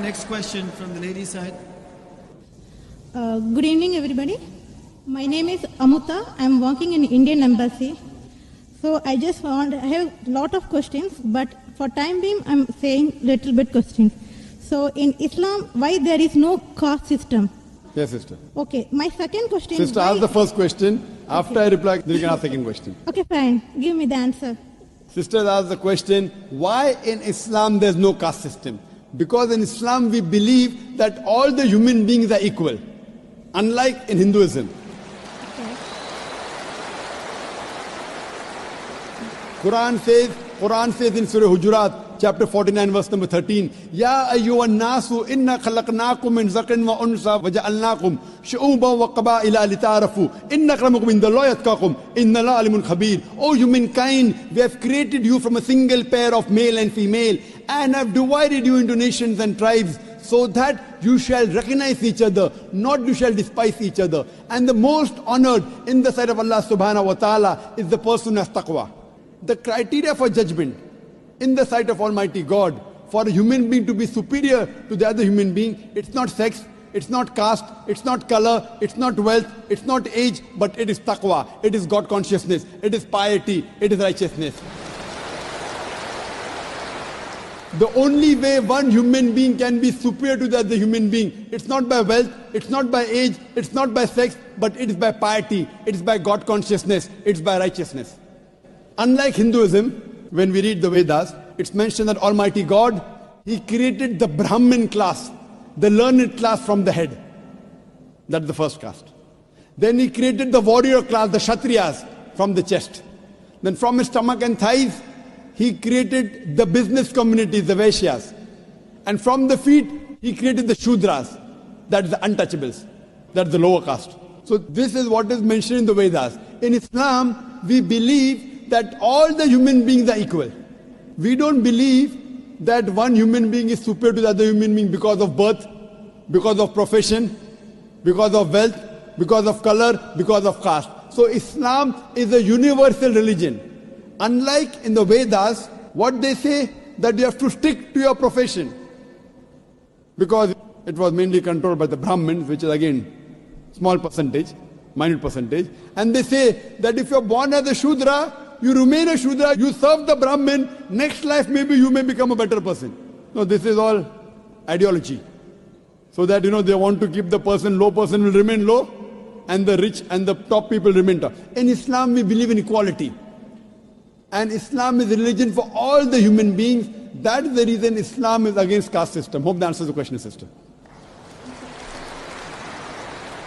Next question from the lady side. Good evening, everybody. My name is Amuta. I'm working in Indian Embassy. So I have a lot of questions, but for time being, I'm saying little bit questions. So in Islam, why there is no caste system? Yes, sister. Okay, my second question. Sister, ask the first question. After I reply, then you can ask the second question. Okay, fine. Give me the answer. Sister asked the question, why in Islam there's no caste system? Because in Islam we believe that all the human beings are equal, unlike in Hinduism. Okay. Quran says in Surah Hujurat, chapter 49, verse number 13, Ya ayyuhan nasu inna khalaqnakum min zakarin wa unsa wa ja'alnakum shu'uban wa qaba'ila lita'arafu inna akramakum indallahi atqakum inna Allaha alimun khabir. O humankind, we have created you from a single pair of male and female and have divided you into nations and tribes so that you shall recognize each other, not you shall despise each other. And the most honored in the sight of Allah subhanahu wa ta'ala is the person who has taqwa. The criteria for judgment in the sight of Almighty God for a human being to be superior to the other human being, it's not sex, it's not caste, it's not color, it's not wealth, it's not age, but it is taqwa, it is God consciousness, it is piety, it is righteousness. The only way one human being can be superior to the other human being, it's not by wealth, it's not by age, it's not by sex, but it is by piety, it is by God consciousness, it's by righteousness. Unlike Hinduism, when we read the Vedas, it's mentioned that Almighty God, He created the Brahmin class, the learned class from the head. That's the first caste. Then He created the warrior class, the Kshatriyas, from the chest. Then from his stomach and thighs, He created the business community, the Vaishyas. And from the feet, He created the Shudras, that's the untouchables, that's the lower caste. So this is what is mentioned in the Vedas. In Islam, we believe that all the human beings are equal. We don't believe that one human being is superior to the other human being because of birth, because of profession, because of wealth, because of color, because of caste. So Islam is a universal religion. Unlike in the Vedas, what they say that you have to stick to your profession. Because it was mainly controlled by the Brahmins, which is again small percentage, minute percentage. And they say that if you're born as a Shudra, you remain a Shudra, you serve the Brahmin, next life maybe you may become a better person. No, this is all ideology. So that, they want to keep the low person will remain low, and the rich and the top people remain top. In Islam, we believe in equality. And Islam is a religion for all the human beings. That is the reason Islam is against caste system. Hope that answers the question, sister.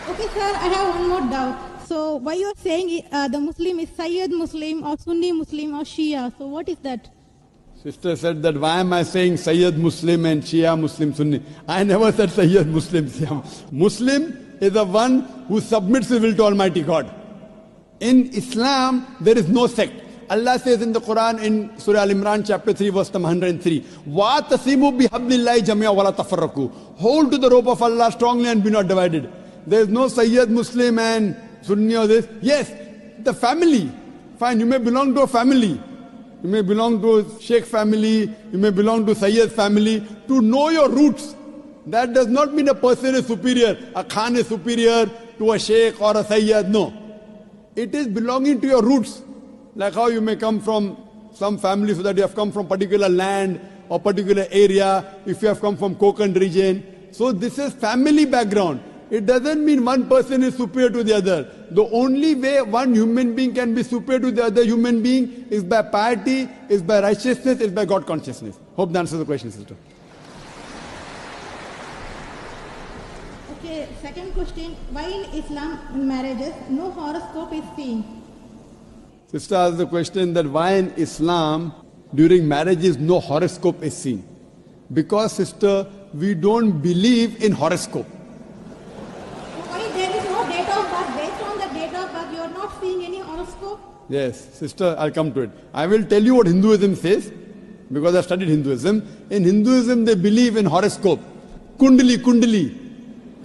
Okay, sir, I have one more doubt. So why you are saying the Muslim is Sayyid Muslim or Sunni Muslim or Shia? So what is that? Sister said that why am I saying Sayyid Muslim and Shia Muslim Sunni? I never said Sayyid Muslim. Muslim is the one who submits his will to Almighty God. In Islam, there is no sect. Allah says in the Quran in Surah Al-Imran chapter 3 verse number 103, وَاتَصِمُوا بِحَبْلِ اللَّهِ جَمِيعًا وَلَا تَفَرَّقُوا. Hold to the rope of Allah strongly and be not divided. There is no Sayyid Muslim and Sunni or this. Yes, the family. Fine, you may belong to a family. You may belong to a Sheikh family. You may belong to Sayyid family. To know your roots, that does not mean a person is superior. A Khan is superior to a Sheikh or a Sayyid. No. It is belonging to your roots. Like how you may come from some family so that you have come from particular land or particular area. If you have come from Konkan region. So this is family background. It doesn't mean one person is superior to the other. The only way one human being can be superior to the other human being is by piety, is by righteousness, is by God consciousness. Hope that answers the question, sister. Okay, second question. Why in Islam in marriages no horoscope is seen? Sister asked the question that why in Islam during marriages no horoscope is seen. Because, sister, we don't believe in horoscope. Yes, sister, I'll come to it. I will tell you what Hinduism says, because I studied Hinduism. In Hinduism, they believe in horoscope. Kundali. You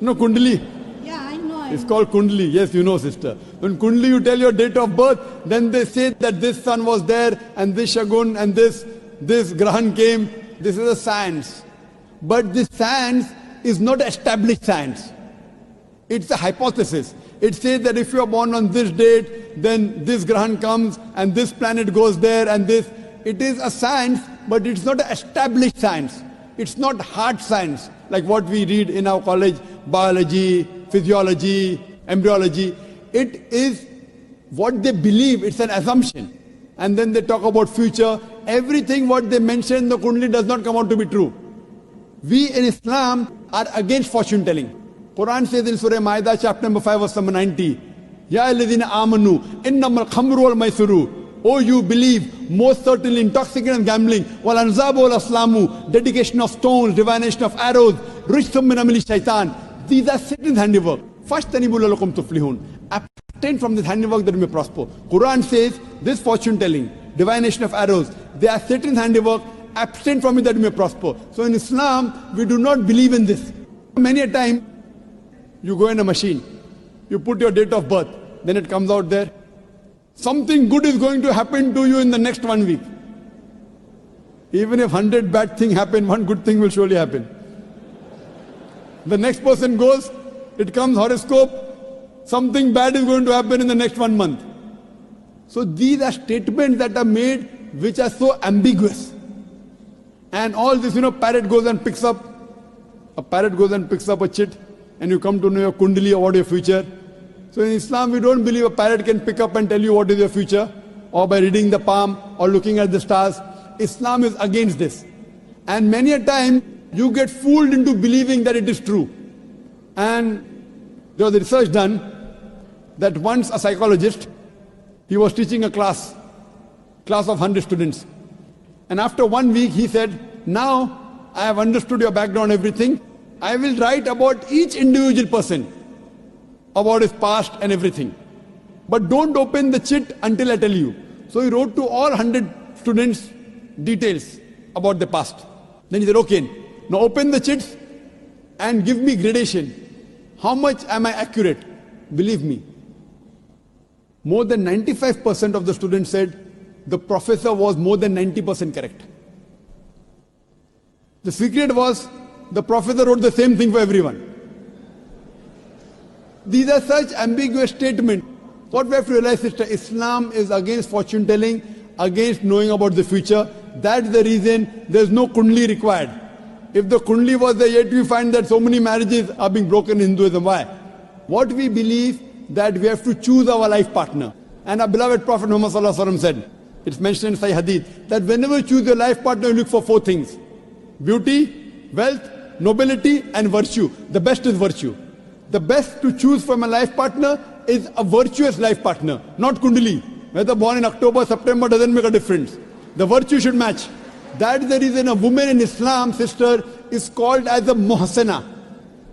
know Kundali? Yeah, I know. It's called Kundali. Yes, you know, sister. When Kundali, you tell your date of birth, then they say that this sun was there, and this Shagun, and this Grahan came. This is a science. But this science is not established science. It's a hypothesis. It says that if you are born on this date, then this Grahan comes and this planet goes there and this. It is a science, but it's not an established science. It's not hard science like what we read in our college, biology, physiology, embryology. It is what they believe. It's an assumption. And then they talk about future. Everything what they mention in the Kundali does not come out to be true. We in Islam are against fortune telling. Quran says in Surah Ma'idah chapter number 5 verse number 90, Ya alladhina amanu innamal khamru wal maisuru. Oh, you believe, most certainly intoxicant and gambling, wal anzabu wal aslamu, dedication of stones, divination of arrows, rishthum min amali shaitan. These are Satan's handiwork. Fashtanibu lalakum tuflihun. Abstain from this handiwork that you may prosper. Quran says this fortune telling, divination of arrows, they are Satan's handiwork. Abstain from it that you may prosper. So in Islam, we do not believe in this. Many a time, you go in a machine, you put your date of birth, then it comes out there. Something good is going to happen to you in the next 1 week. Even if 100 bad things happen, one good thing will surely happen. The next person goes, it comes horoscope, something bad is going to happen in the next 1 month. So these are statements that are made which are so ambiguous. And all this, parrot goes and picks up a chit, and you come to know your kundali or what your future. So in Islam, we don't believe a parrot can pick up and tell you what is your future, or by reading the palm, or looking at the stars. Islam is against this. And many a time, you get fooled into believing that it is true. And there was a research done that once a psychologist, he was teaching a class of 100 students. And after 1 week, he said, now I have understood your background, everything. I will write about each individual person, about his past and everything. But don't open the chit until I tell you. So he wrote to all 100 students details about the past. Then he said, okay, now open the chits and give me gradation. How much am I accurate? Believe me, more than 95% of the students said the professor was more than 90% correct. The secret was the professor wrote the same thing for everyone. These are such ambiguous statements. What we have to realize is that Islam is against fortune telling, against knowing about the future. That's the reason there's no kundli required. If the kundli was there, yet we find that so many marriages are being broken in Hinduism. Why? What we believe that we have to choose our life partner. And our beloved Prophet Muhammad Sallallahu Alaihi Wasallam said, it's mentioned in Sahih Hadith, that whenever you choose your life partner, you look for 4 things. Beauty, wealth, nobility and virtue. The best is virtue. The best to choose from a life partner is a virtuous life partner, not kundali. Whether born in October, September doesn't make a difference. The virtue should match. That is the reason a woman in Islam, sister, is called as a muhsana.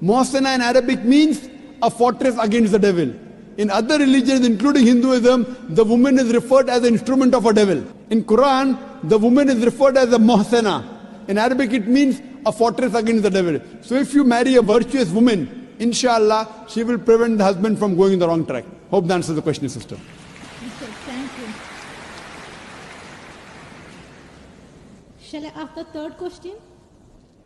Muhsana in Arabic means a fortress against the devil. In other religions, including Hinduism, the woman is referred as an instrument of a devil. In Quran, the woman is referred as a muhsana. In Arabic, it means a fortress against the devil. So if you marry a virtuous woman, inshallah, she will prevent the husband from going in the wrong track. Hope that answers the question, sister. Okay, thank you. Shall I ask the third question?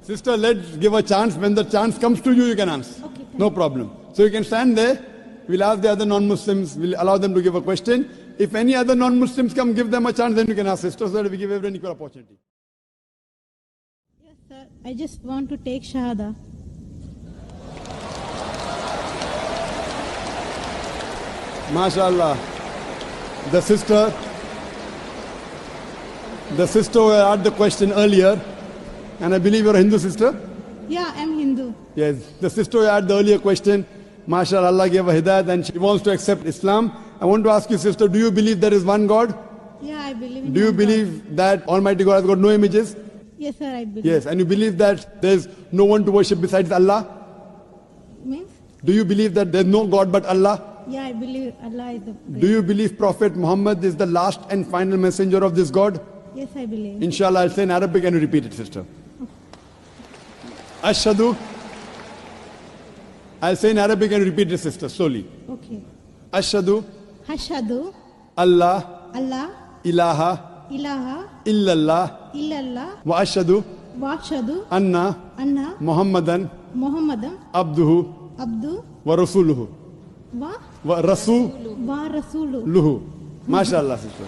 Sister, let's give a chance. When the chance comes to you, you can answer. Okay, no problem. So you can stand there. We'll ask the other non-Muslims. We'll allow them to give a question. If any other non-Muslims come, give them a chance, then you can ask sisters, so that we give everyone equal opportunity. Yes, sir. I just want to take Shahada. MashaAllah. The sister who asked the question earlier, and I believe you're a Hindu sister? Yeah, I'm Hindu. Yes, the sister who asked the earlier question, MashaAllah, Allah gave her hidayat and she wants to accept Islam. I want to ask you, sister, do you believe there is one God? Yeah, I believe in Do you one believe God. that Almighty God has got no images? Yes, sir, I believe. Yes, and you believe that there's no one to worship besides Allah? Means? Do you believe that there's no God but Allah? Yeah, I believe Allah is the Do you believe Prophet Muhammad is the last and final messenger of this God? Yes, I believe. Inshallah, I'll say in Arabic and you repeat it, sister. Ashhadu. I'll say in Arabic and you repeat it, sister, slowly. Okay. Ashhadu. Hashadu. Allah. Allah. Ilaha. Ilaha. Illallah. Illallah. Wa ashhadu. Washadu. Anna. Anna Muhammadan Muhammadan Abduhu Abdu wa Rasuluhu. wa Wa Rasuluhu. wa Rasulu. MashaAllah, sister.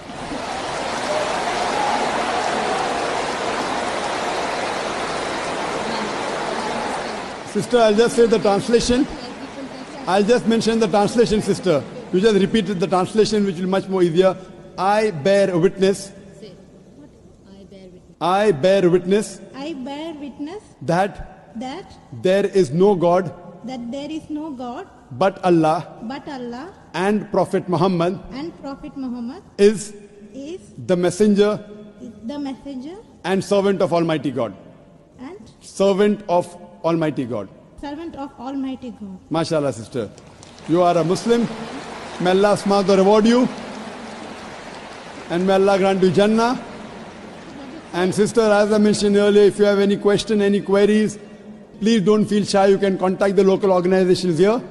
Sister, I'll just say the translation. I'll just mention the translation, sister. You just repeated the translation, which will be much more easier. I bear witness. I bear witness I bear witness that that there is no God there is no God but Allah, but Allah, and Prophet Muhammad and Prophet Muhammad is is the messenger the messenger and servant of Almighty God. and Servant of Almighty God. servant of Almighty God. MashaAllah, sister. You are a Muslim. May Allah subhanahu reward you. And may Allah grant you Jannah. And sister, as I mentioned earlier, if you have any question, any queries, please don't feel shy. You can contact the local organizations here.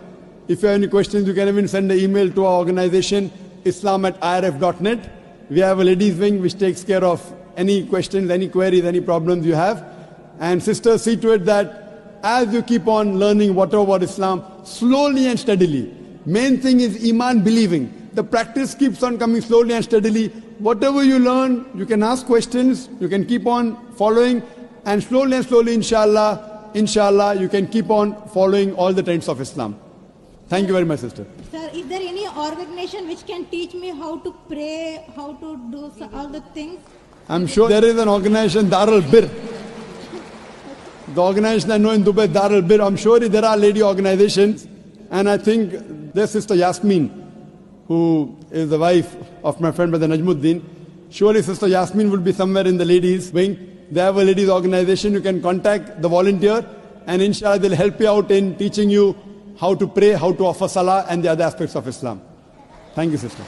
If you have any questions, you can even send an email to our organization, islam@irf.net. We have a ladies wing which takes care of any questions, any queries, any problems you have. And sister, see to it that as you keep on learning whatever about Islam, slowly and steadily. Main thing is Iman, believing. The practice keeps on coming slowly and steadily. Whatever you learn, you can ask questions, you can keep on following, and slowly, inshallah, you can keep on following all the trends of Islam. Thank you very much, sister. Sir, is there any organization which can teach me how to pray, how to do all the things? I'm sure there is an organization, Darul Bir. The organization I know in Dubai, Darul Bir. I'm sure there are lady organizations, and I think there's Sister Yasmin, who is the wife of my friend Brother Najmuddin. Surely Sister Yasmin will be somewhere in the ladies wing. They have a ladies organization. You can contact the volunteer, and inshallah they'll help you out in teaching you how to pray, how to offer salah, and the other aspects of Islam. Thank you, sister.